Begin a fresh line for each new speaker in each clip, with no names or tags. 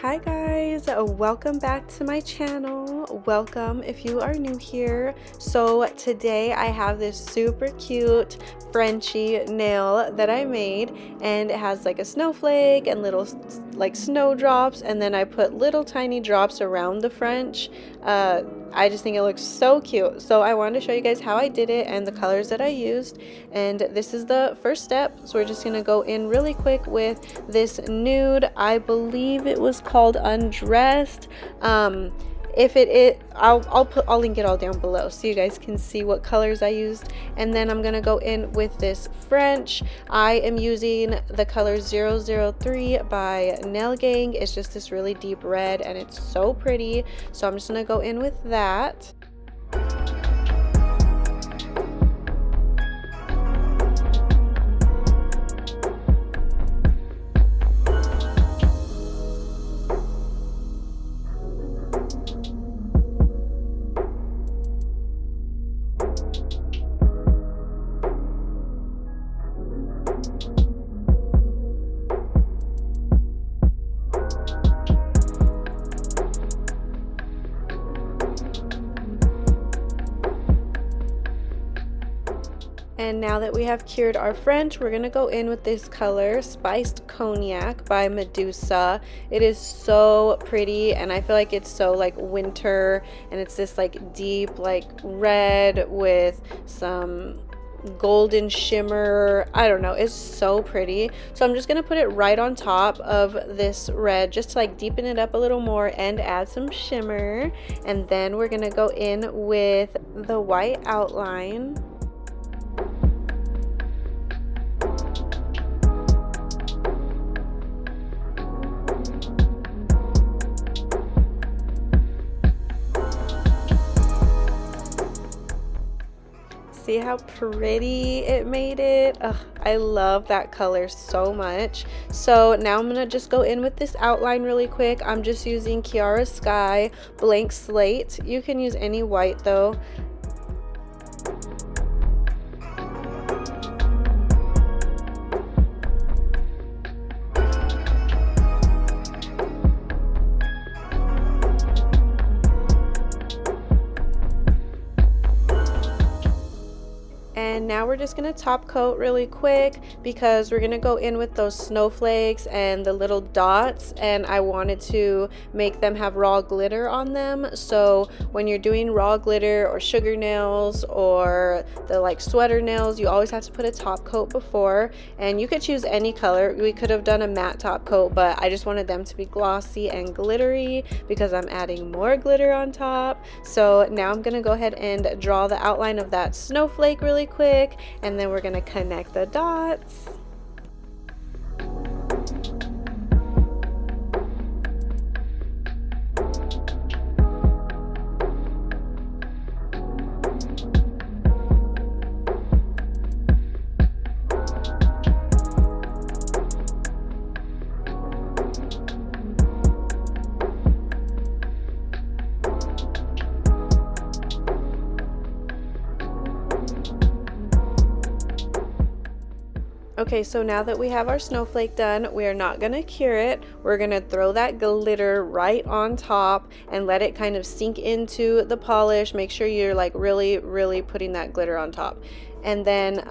Hi guys, welcome back to my channel. Welcome if you are new here. So today I have this super cute Frenchy nail that I made, and it has like a snowflake and little like snowdrops, and then I put little tiny drops around the French. I just think it looks so cute. So I wanted to show you guys how I did it and the colors that I used. And this is the first step. So we're just gonna go in really quick with this nude. I believe it was called Undressed. If it is, I'll link it all down below so you guys can see what colors I used. And then I'm gonna go in with this French. I am using the color 003 by Nail Gang. It's just this really deep red and it's so pretty. So I'm just gonna go in with that. And now that we have cured our French, we're gonna go in with this color, Spiced Cognac by Medusa. It is so pretty, and I feel like it's so like winter, and it's this like deep like red with some golden shimmer. I don't know, it's so pretty. So I'm just gonna put it right on top of this red just to like deepen it up a little more and add some shimmer. And then we're gonna go in with the white outline. See how pretty it made it? Ugh, I love that color so much. So now I'm gonna just go in with this outline really quick. I'm just using Kiara Sky Blank Slate. You can use any white though. And now we're just going to top coat really quick because we're going to go in with those snowflakes and the little dots, and I wanted to make them have raw glitter on them. So when you're doing raw glitter or sugar nails or the like sweater nails, you always have to put a top coat before, and you could choose any color. We could have done a matte top coat, but I just wanted them to be glossy and glittery because I'm adding more glitter on top. So now I'm going to go ahead and draw the outline of that snowflake really quick, and then we're going to connect the dots. Okay, so now that we have our snowflake done, we are not gonna cure it. We're gonna throw that glitter right on top and let it kind of sink into the polish. Make sure you're like really putting that glitter on top. And then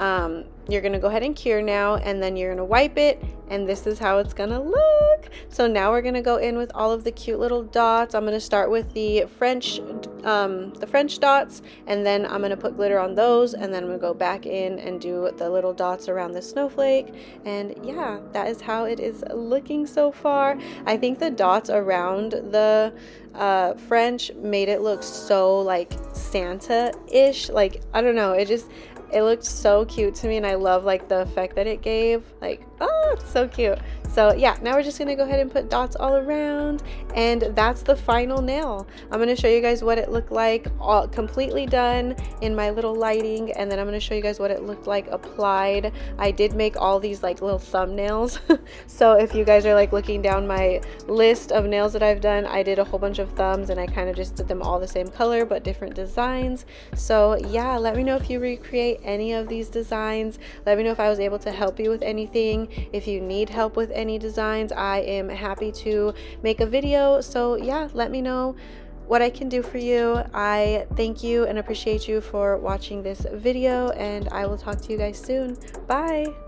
you're gonna go ahead and cure now, and then you're gonna wipe it, and this is how it's gonna look. So now we're gonna go in with all of the cute little dots. I'm gonna start with the French dots, and then I'm gonna put glitter on those, and then I'm gonna go back in and do the little dots around the snowflake. And yeah, that is how it is looking so far. I think the dots around the French made it look so like Santa-ish. Like, I don't know, it looked so cute to me, and I love like the effect that it gave. Like, oh, it's so cute. So yeah, now we're just gonna go ahead and put dots all around, and that's the final nail. I'm gonna show you guys what it looked like all completely done in my little lighting, and then I'm gonna show you guys what it looked like applied. I did make all these like little thumbnails. So if you guys are like looking down my list of nails that I've done, I did a whole bunch of thumbs, and I kind of just did them all the same color but different designs. So yeah, let me know if you recreate try any of these designs. Let me know if I was able to help you with anything. If you need help with any designs, I am happy to make a video. So yeah, let me know what I can do for you. I thank you and appreciate you for watching this video, and I will talk to you guys soon. Bye.